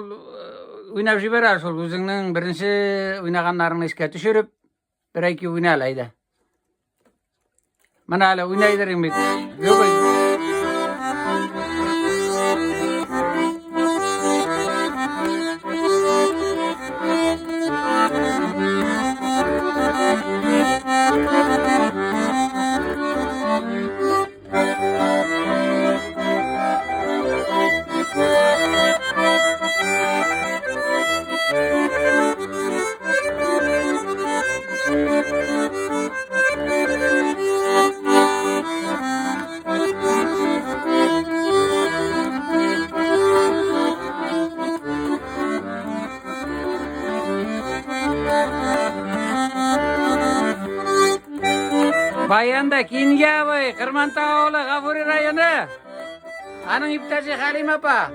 Uynap jiberer şol özüňniň birinçi uýnaganlaryny eske düşürüp, bir-iki uýnalaydy. Mana hala uýnaýdyryň bit. Ýok. Bayanda Kingi abi, Kırmantau oğlu Gafuri rayonu. Anın iptaşı Halim apa.